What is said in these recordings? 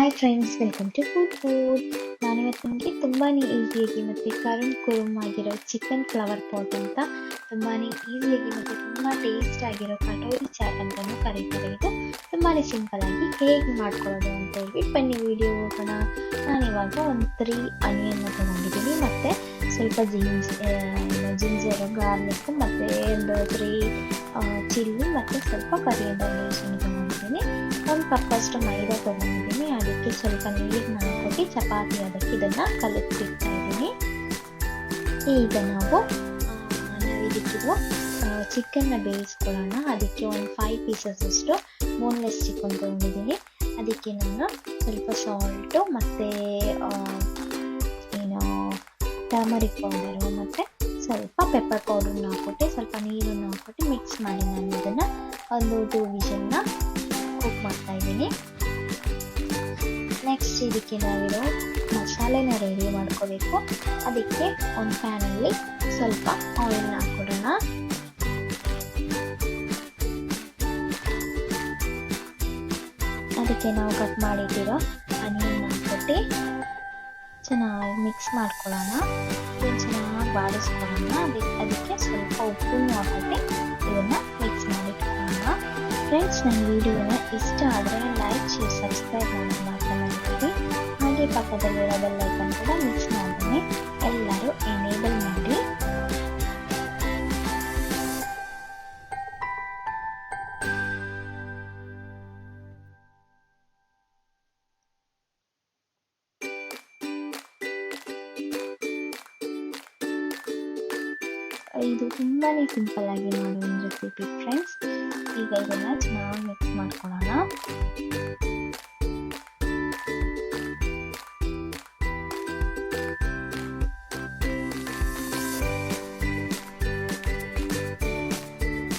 Hi friends, welcome to food. ನಾನಿವತ್ತು ನಿಮಗೆ ತುಂಬಾ ಈಸಿಯಾಗಿ ಮತ್ತು ಕುರುಮ್ ಆಗಿರೋ ಚಿಕನ್ ಫ್ಲವರ್ ಪಾಟ್ ಅಂತ ತುಂಬಾ ಈಸಿಯಾಗಿ ಮತ್ತು ತುಂಬ ಟೇಸ್ಟ್ ಆಗಿರೋ ಕಟೋರಿ ಚಾಟ್ ಅಂತಲೂ ಕರೀತಾರೆ. ಇದು ತುಂಬಾ ಸಿಂಪಲ್ ಆಗಿ ಹೇಗೆ ಮಾಡ್ಕೊಳ್ಳೋದು ಅಂತ ಹೇಳಿ ಬನ್ನಿ ವಿಡಿಯೋ ಹೋಗೋಣ. ನಾನಿವಾಗ ಒಂದು 3 ಆನಿಯನ್ನ ತೊಗೊಂಡಿದ್ದೀನಿ, ಮತ್ತು ಸ್ವಲ್ಪ ಜಿಂಜರು, ಗಾರ್ಲಿಕ್, ಮತ್ತು ಒಂದು 3 ಚಿಲ್ಲಿ ಮತ್ತು ಸ್ವಲ್ಪ ಕರಿಬೇವು ಮೆಣಸಿನ ತೊಗೊಂಡಿದ್ದೀನಿ. 1 ಕಪ್ಪಷ್ಟು ಮೈದಾ ತೊಗೊಂಡಿದ್ದೀನಿ. ಅದಕ್ಕೆ ಸ್ವಲ್ಪ ನೀರನ್ನ ಹಾಕ್ಬಿಟ್ಟು ಚಪಾತಿ ಅದಕ್ಕೆ ಇದನ್ನು ಕಲಿಸ್ಬಿಡ್ತಾ ಇದ್ದೀನಿ. ಈಗ ನಾವು ಇದಕ್ಕಿರುವ ಚಿಕನ್ನ ಬೇಯಿಸ್ಕೊಳ್ಳೋಣ. ಅದಕ್ಕೆ ಒಂದು 5 ಪೀಸಸ್ ಅಷ್ಟು ಬೋನ್ಲೆಸ್ ಚಿಕನ್ ತೊಗೊಂಡಿದ್ದೀನಿ. ಅದಕ್ಕೆ ನಾನು ಸ್ವಲ್ಪ ಸಾಲ್ಟು ಮತ್ತು ಟರ್ಮರಿಕ್ ಪೌಡರು ಮತ್ತು ಸ್ವಲ್ಪ ಪೆಪ್ಪರ್ ಪೌಡ್ರನ್ನ ಹಾಕ್ಬಿಟ್ಟು ಸ್ವಲ್ಪ ನೀರನ್ನು ಹಾಕ್ಬಿಟ್ಟು ಮಿಕ್ಸ್ ಮಾಡಿ ನಾನು ಇದನ್ನು ಒಂದು 2 ವಿಷಲ್ನ ಕುಕ್ ಮಾಡ್ತಾ ಇದ್ದೀನಿ. ನೆಕ್ಸ್ಟ್ ಇದಕ್ಕೆ ನಾವಿರೋ ಮಸಾಲೆನ ರೆಡಿ ಮಾಡ್ಕೋಬೇಕು. ಅದಕ್ಕೆ ಒಂದು ಪ್ಯಾನಲ್ಲಿ ಸ್ವಲ್ಪ ಆಯಿಲ್ನ ಹಾಕ್ಕೊಡೋಣ. ಅದಕ್ಕೆ ನಾವು ಕಟ್ ಮಾಡಿಟ್ಟಿರೋ ಆನಿಯನ್ ಹಾಕ್ಬಿಟ್ಟು ಚೆನ್ನಾಗಿ ಮಿಕ್ಸ್ ಮಾಡ್ಕೊಳ್ಳೋಣ. ಚೆನ್ನಾಗಿ ಬಾಡಿಸ್ಕೊಳ್ಳೋಣ. ಅದಕ್ಕೆ ಸ್ವಲ್ಪ ಉಪ್ಪನ್ನು ಹಾಕ್ಬಿಟ್ಟು ಇದನ್ನು ಮಿಕ್ಸ್ ಮಾಡಿಟ್ಕೊಳ್ಳೋಣ. ಫ್ರೆಂಡ್ಸ್, ನನ್ನ ವಿಡಿಯೋನ ಇಷ್ಟ ಆದರೆ ಲೈಕ್, ಶೇರ್, ಸಬ್ಸ್ಕ್ರೈಬ್ ಮಾಡೋದು ಮಾತ್ರ ಮಾಡ್ತೀವಿ. ಹಾಗೆ ಪಕ್ಕದಲ್ಲಿರೋ ಬೆಲ್ ಐಕಾನ್ ಕೂಡ ಮಿಕ್ಸ್ ಮಾಡ್ತೀನಿ, ಎಲ್ಲರೂ ಎನೇಬಲ್ ಮಾಡಿ. ಇದು ತುಂಬಾ ಸಿಂಪಲ್ ಆಗಿ ಮಾಡೋ ಒಂದು ರೆಸಿಪಿ ಫ್ರೆಂಡ್ಸ್. ಈಗ ಇದನ್ನು ಚೆನ್ನಾಗಿ ಮಿಕ್ಸ್ ಮಾಡ್ಕೊಳ್ಳೋಣ.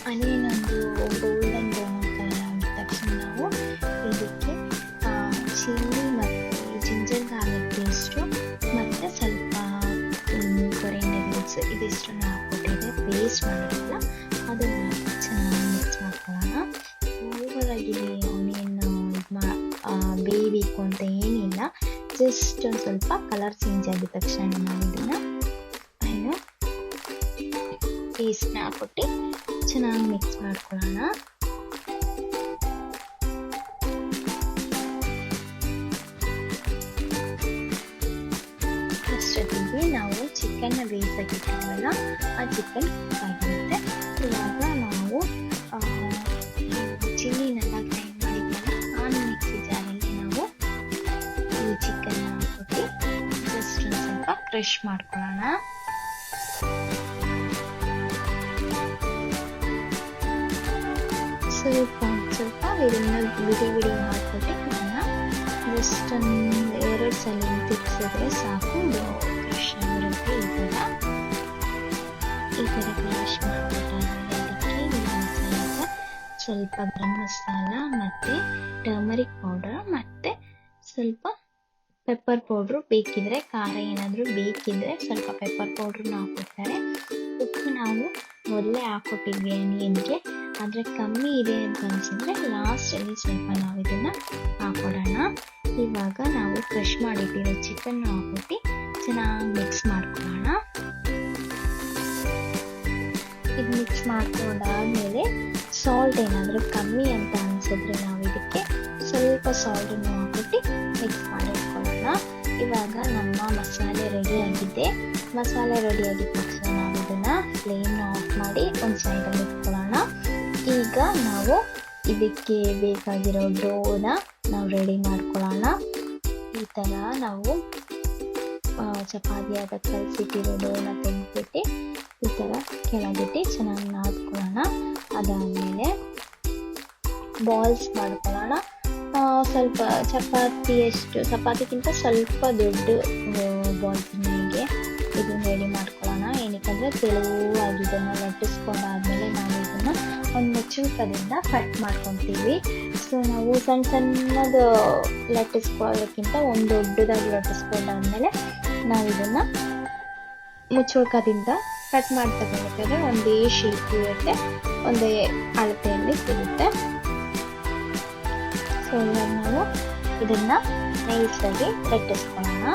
ಆನಿಯನ್ ಒಂದು ಗೋಲ್ಡನ್ ಬ್ರೌನ್ ಕಲರ್ ಆಗಿದ ತಕ್ಷಣ ನಾವು ಇದಕ್ಕೆ ಚಿಲ್ಲಿ ಮತ್ತು ಜಿಂಜರ್ ಗಾರ್ಲಿಕ್ ಪೇಸ್ಟು ಮತ್ತು ಸ್ವಲ್ಪ ಕೊರಿಯಂಡರ್ ಲೀವ್ಸ್ ಇದಿಷ್ಟನ್ನು ಹಾಕ್ಬಿಟ್ಟಿದೆ. ಪೇಸ್ಟ್ ಮಾಡಿರಲ್ಲ ಅದನ್ನು ಚೆನ್ನಾಗಿ ಮಿಕ್ಸ್ ಮಾಡ್ಕೊಳ್ಳೋಣ. ಓವರಾಗಿ ಆನಿಯನ್ ಬೇಯಬೇಕು ಅಂತ ಏನಿಲ್ಲ, ಜಸ್ಟ್ ಒಂದು ಸ್ವಲ್ಪ ಕಲರ್ ಚೇಂಜ್ ಆಗಿದ ತಕ್ಷಣ ನಾವು ಇದನ್ನು ಪೇಸ್ಟ್ನ ಹಾಕ್ಬಿಟ್ಟು ಚೆನ್ನಾಗಿ ಮಿಕ್ಸ್ ಮಾಡ್ಕೊಳ್ಳೋಣ. ಅಷ್ಟೊತ್ತಿಗೆ ನಾವು ಚಿಕನ್ನ ಬೇಯಿಸೋಕ್ಕಿಟ್ಟವಲ್ಲ, ಆ ಚಿಕನ್ ಆಗಿರುತ್ತೆ. ಇವಾಗ ನಾವು ಚಿಲ್ಲಿನೆಲ್ಲ ಗ್ರೈಂಡ್ ಮಾಡಿದ್ಮೇಲೆ ಆ ಮಿಕ್ಸಿ ಜಾರಲ್ಲಿ ನಾವು ಈ ಚಿಕನ್ನ ಹಾಕ್ಬಿಟ್ಟು ಜಸ್ಟ್ ಒಂದು ಸ್ವಲ್ಪ ಕ್ರಷ್ ಮಾಡ್ಕೊಳ್ಳೋಣ. ಸ್ವಲ್ಪ ಇದನ್ನು ಬಿಡಿ ಹಾಕ್ಬಿಟ್ಟು ಇದನ್ನು ಜಸ್ಟ್ ಒಂದು 2 ಸಲ ತಿರ್ಗಿಸಿದ್ರೆ ಸಾಕು, ಕ್ರಷ್ ಆಗಿರುತ್ತೆ. ಈ ಥರ ಕ್ರಷ್ ಮಾಡಿಬಿಟ್ಟಾದ್ಮೇಲೆ ಅದಕ್ಕೆ ಮಸಾಲೆ ಸ್ವಲ್ಪ ಗರಂ ಮಸಾಲ ಮತ್ತು ಟರ್ಮರಿಕ್ ಪೌಡರ್ ಮತ್ತು ಸ್ವಲ್ಪ ಪೆಪ್ಪರ್ ಪೌಡ್ರು ಬೇಕಿದ್ರೆ, ಖಾರ ಏನಾದರೂ ಬೇಕಿದ್ರೆ ಸ್ವಲ್ಪ ಪೆಪ್ಪರ್ ಪೌಡ್ರನ್ನ ಹಾಕ್ಬಿಡ್ತಾರೆ. ಉಪ್ಪು ನಾವು ಮೊದಲೇ ಹಾಕ್ಕೊಟ್ಟಿದ್ವಿ ಆನಿಯನ್ಗೆ, ಆದರೆ ಕಮ್ಮಿ ಇದೆ ಅಂತ ಅನಿಸಿದ್ರೆ ಲಾಸ್ಟಲ್ಲಿ ಸ್ವಲ್ಪ ನಾವು ಇದನ್ನು ಹಾಕ್ಕೊಡೋಣ. ಇವಾಗ ನಾವು ಕ್ರಷ್ ಮಾಡಿಟ್ಟಿರೋ ಚಿಕನ್ನ ಹಾಕ್ಬಿಟ್ಟು ಚೆನ್ನಾಗಿ ಮಿಕ್ಸ್ ಮಾಡ್ಕೊಳ್ಳೋಣ. ಇದು ಮಿಕ್ಸ್ ಮಾಡ್ಕೊಂಡಾದ್ಮೇಲೆ ಸಾಲ್ಟ್ ಏನಾದರೂ ಕಮ್ಮಿ ಅಂತ ಅನಿಸಿದ್ರೆ ನಾವು ಇದಕ್ಕೆ ಸ್ವಲ್ಪ ಸಾಲ್ಟನ್ನು ಹಾಕ್ಬಿಟ್ಟು ಮಿಕ್ಸ್ ಮಾಡಿಟ್ಕೊಳ್ಳೋಣ. ಇವಾಗ ನಮ್ಮ ಮಸಾಲೆ ರೆಡಿಯಾಗಿದೆ. ಮಸಾಲೆ ರೆಡಿಯಾಗಿದ್ದ ತಕ್ಷಣ ನಾವು ಇದನ್ನು ಫ್ಲೇಮ್ನ ಆಫ್ ಮಾಡಿ ಒಂದು ಸೈಡಲ್ಲಿ ಇಟ್ಕೊಳ್ಳೋಣ. ಈಗ ನಾವು ಇದಕ್ಕೆ ಬೇಕಾಗಿರೋ ಡೋನ ನಾವು ರೆಡಿ ಮಾಡ್ಕೊಳ್ಳೋಣ. ಈ ಥರ ನಾವು ಚಪಾತಿ ಅದಕ್ಕೆ ಕಲಸಿಟ್ಟಿರೋ ಡೋನ ತೆಗೆದ್ಬಿಟ್ಟು ಈ ಥರ ಕೆಳಗಿಟ್ಟು ಚೆನ್ನಾಗಿ ನಾದ್ಕೊಳ್ಳೋಣ. ಅದಾದಮೇಲೆ ಬಾಲ್ಸ್ ಮಾಡ್ಕೊಳ್ಳೋಣ. ಸ್ವಲ್ಪ ಚಪಾತಿಗಿಂತ ಸ್ವಲ್ಪ ದೊಡ್ಡ ಬಾಲ್ಸ್ನಿಗೆ ಇದನ್ನು ರೆಡಿ ಮಾಡ್ಕೊಳ್ಳೋಣ. ಏನಕ್ಕಂದರೆ ತೆಳುವಾಗಿ ಇದನ್ನು ಲಟ್ಟಿಸ್ಕೊಂಡಾದ್ಮೇಲೆ ನಾವು ಇದನ್ನು ಒಂದು ಮುಚ್ಚುಕದಿಂದ ಕಟ್ ಮಾಡ್ಕೊತೀವಿ. ಸೊ ನಾವು ಸಣ್ಣದು ಲಟ್ಟಿಸ್ಕೊಳ್ಳೋದಕ್ಕಿಂತ ಒಂದು ದೊಡ್ಡದಾಗಿ ಲಟ್ಟಿಸ್ಕೊಂಡಾದ್ಮೇಲೆ ನಾವು ಇದನ್ನು ಮುಚ್ಚುಕದಿಂದ ಕಟ್ ಮಾಡಿ ತಗೊಳ್ಬೇಕಾದ್ರೆ ಒಂದೇ ಶೇಪ್ ಇರುತ್ತೆ, ಒಂದೇ ಅಳತೆಯಲ್ಲಿ ಸಿಗುತ್ತೆ. ಸೊ ಇವಾಗ ನಾವು ಇದನ್ನು ನೈಸಾಗಿ ಲಟ್ಟಿಸ್ಕೊಳ್ಳೋಣ.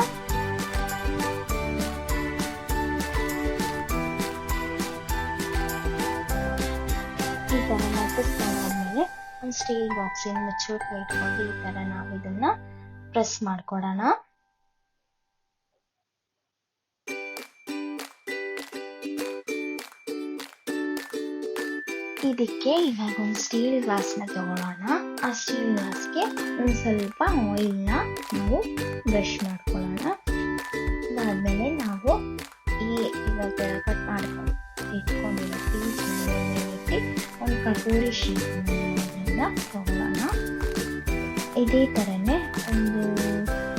ಈ ಥರ ಲಟ್ಟಿಸ್ಕೊಂಡಾದ್ಮೇಲೆ ಒಂದು ಸ್ಟೀಲ್ ಬಾಕ್ಸಿನ ಮುಚ್ಚಳಕ್ಕೆ ಇಟ್ಕೊಂಡು ಈ ಥರ ನಾವು ಇದನ್ನ ಪ್ರೆಸ್ ಮಾಡ್ಕೊಡೋಣ. ಇದಕ್ಕೆ ಇವಾಗ ಒಂದು ಸ್ಟೀಲ್ ಗ್ಲಾಸ್ನ ತಗೊಳ್ಳೋಣ. ಆ ಸ್ಟೀಲ್ ಗ್ಲಾಸ್ಗೆ ಒಂದು ಸ್ವಲ್ಪ ಆಯಿಲ್ನ ನಾವು ಬ್ರಷ್ ಮಾಡ್ಕೊಳ್ಳೋಣ. ಅದಾದ್ಮೇಲೆ ನಾವು ಇವಾಗ ಕಟ್ ಮಾಡ್ಕೊಂಡು ಇಟ್ಕೊಂಡಿರೋ ಪೀಸ್ನ ಇಟ್ಟು ಒಂದು ಕಟೋರಿ ಶೇಪ್ನ ತಗೊಳ್ಳೋಣ. ಇದೇ ಥರನೇ ಒಂದು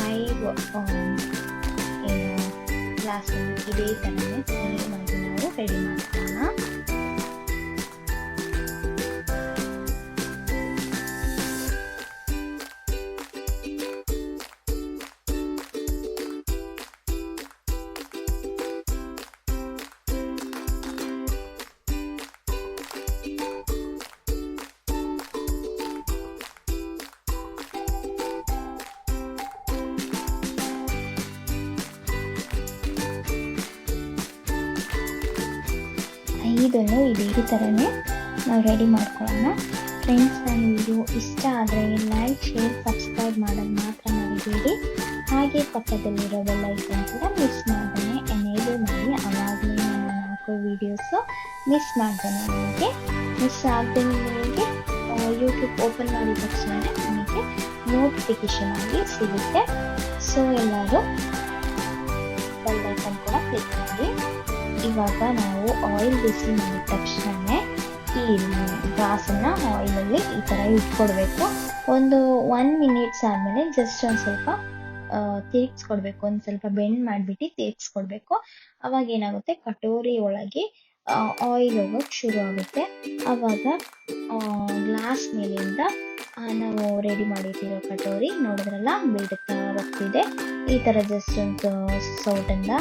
5 ಗ್ಲಾಸ್ ಇದೇ ಥರನೇ ಸೇಮ್ ಆಗಿ ನಾವು ರೆಡಿ ಮಾಡ್ಕೊಳ್ಳೋಣ. ಇದನ್ನು ಇದೇ ಥರನೇ ನಾವು ರೆಡಿ ಮಾಡ್ಕೊಳ್ಳೋಣ. ಫ್ರೆಂಡ್ಸ್, ನನ್ನ ವಿಡಿಯೋ ಇಷ್ಟ ಆದರೆ ಲೈಕ್, ಶೇರ್, ಸಬ್ಸ್ಕ್ರೈಬ್ ಮಾಡೋದು ಮಾತ್ರ ಮರಿಬೇಡಿ. ಹಾಗೆ ಪಕ್ಕದಲ್ಲಿರೋ ಬೆಲ್ ಐಕಾನ್ ಕೂಡ ಮಿಸ್ ಮಾಡ್ದೇನೆ ಎನೇಬಲ್ ಮಾಡಿ. ಅವಾಗಲೇ ನಾನು ಹಾಕೋ ವಿಡಿಯೋಸು ಮಿಸ್ ಮಾಡ್ದೇನೆ ಮಿಸ್ ಆಗದೆ ನಿಮಗೆ ಯೂಟ್ಯೂಬ್ ಓಪನ್ ಮಾಡಿದ ತಕ್ಷಣ ನಿಮಗೆ ನೋಟಿಫಿಕೇಶನ್ ಆಗಿ ಸಿಗುತ್ತೆ. ಸೊ ಎಲ್ಲರೂ ಬೆಲ್ ಐಕಾನ್ ಕೂಡ ಕ್ಲಿಕ್ ಮಾಡಿ. ಇವಾಗ ನಾವು ಆಯಿಲ್ ಬಿಸಿ ಮಾಡಿದ ತಕ್ಷಣ ಈ ಗ್ಲಾಸನ್ನು ಆಯಿಲಲ್ಲಿ ಈ ಥರ ಇಟ್ಕೊಡ್ಬೇಕು. ಒಂದು 1 ಮಿನಿಟ್ಸ್ ಆದಮೇಲೆ ಜಸ್ಟ್ ಒಂದು ಸ್ವಲ್ಪ ತಿರುಗಿಸ್ಕೊಡ್ಬೇಕು. ಒಂದು ಸ್ವಲ್ಪ ಬೆಂಡ್ ಮಾಡಿಬಿಟ್ಟು ತಿರುಗಿಸ್ಕೊಡ್ಬೇಕು. ಅವಾಗ ಏನಾಗುತ್ತೆ, ಕಟೋರಿ ಒಳಗೆ ಆಯಿಲ್ ಹೋಗೋಕ್ಕೆ ಶುರು ಆಗುತ್ತೆ. ಆವಾಗ ಗ್ಲಾಸ್ ಮೇಲಿಂದ ನಾವು ರೆಡಿ ಮಾಡಿಟ್ಟಿರೋ ಕಟೋರಿ ನೋಡಿದ್ರಲ್ಲ ಬಿಡುತ್ತಾ ಬರ್ತಿದೆ. ಈ ಥರ ಜಸ್ಟ್ ಒಂದು ಸೌಟಿಂದ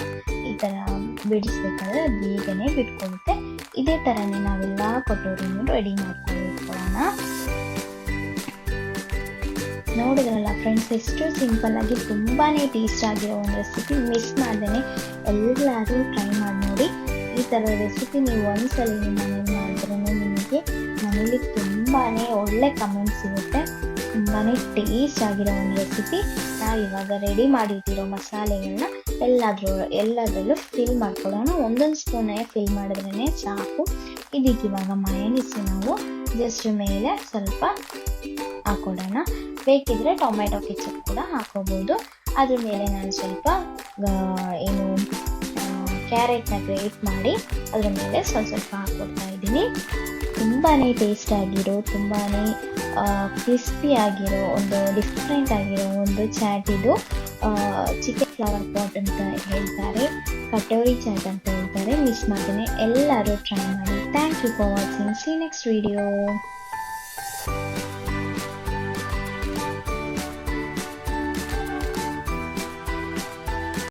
ಈ ಥರ ಬಿಡಿಸ್ಬೇಕಾದ್ರೆ ಬೇಗನೆ ಬಿಟ್ಕೊಳ್ಳುತ್ತೆ. ಇದೇ ಥರನೇ ನಾವೆಲ್ಲ ಕಟೋರಿನೂ ರೆಡಿ ಮಾಡ್ಕೊಂಡಿಟ್ಕೊಳ್ಳೋಣ. ನೋಡಿದ್ರಲ್ಲ ಫ್ರೆಂಡ್ಸ್, ಎಷ್ಟು ಸಿಂಪಲ್ ಆಗಿ ತುಂಬಾ ಟೇಸ್ಟ್ ಆಗಿರೋ ಒಂದು ರೆಸಿಪಿ. ಮಿಸ್ ಮಾಡ್ದೇ ಎಲ್ಲರೂ ಟ್ರೈ ಮಾಡಿ ನೋಡಿ. ಈ ಥರ ರೆಸಿಪಿ ನೀವು ಒಂದ್ಸಲ ನಿಮ್ಮ ಮನೇಲಿ ಮಾಡಿದ್ರೆ ನಿಮಗೆ ಮನೇಲಿ ತುಂಬಾ ಒಳ್ಳೆ ಕಮೆಂಟ್ಸ್ ಸಿಗುತ್ತೆ. ತುಂಬಾ ಟೇಸ್ಟ್ ಆಗಿರೋ ಒಂದು ರೆಸಿಪಿ. ನಾವು ಇವಾಗ ರೆಡಿ ಮಾಡಿಟ್ಟಿರೋ ಮಸಾಲೆಗಳನ್ನ ಎಲ್ಲದರಲ್ಲೂ ಫಿಲ್ ಮಾಡ್ಕೊಳ್ಳೋಣ. ಒಂದೊಂದು ಸ್ಪೂನೇ ಫಿಲ್ ಮಾಡಿದ್ರೇ ಸಾಕು. ಇದಕ್ಕೆ ಇವಾಗ ಮಯೋನೀಸು ನಾವು ಜಸ್ಟ್ ಮೇಲೆ ಸ್ವಲ್ಪ ಹಾಕೊಡೋಣ. ಬೇಕಿದ್ರೆ ಟೊಮೆಟೊ ಕೆಚಪ್ ಕೂಡ ಹಾಕೋಬಹುದು. ಅದ್ರ ಮೇಲೆ ನಾನು ಸ್ವಲ್ಪ ಕ್ಯಾರೆಟ್ನ ಗ್ರೇಟ್ ಮಾಡಿ ಅದ್ರ ಮೇಲೆ ಸ್ವಲ್ಪ ಹಾಕ್ಕೊಡ್ತಾ ಇದ್ದೀನಿ. ತುಂಬಾ ಟೇಸ್ಟ್ ಆಗಿರೋ, ತುಂಬಾ ಕ್ರಿಸ್ಪಿ ಆಗಿರೋ, ಒಂದು ಡಿಫ್ರೆಂಟ್ ಆಗಿರೋ ಒಂದು ಚಾಟ್ ಇದು. ಚಿಕನ್ ಫ್ಲವರ್ ಪಾಟ್ ಅಂತ ಹೇಳ್ತಾರೆ, ಕಟೋರಿ ಚಾಟ್ ಅಂತ ಹೇಳ್ತಾರೆ. ಮಿಸ್ ಮಾಡ್ತೀನಿ, ಎಲ್ಲರೂ ಟ್ರೈ ಮಾಡಿ. Thank you for watching. See next video.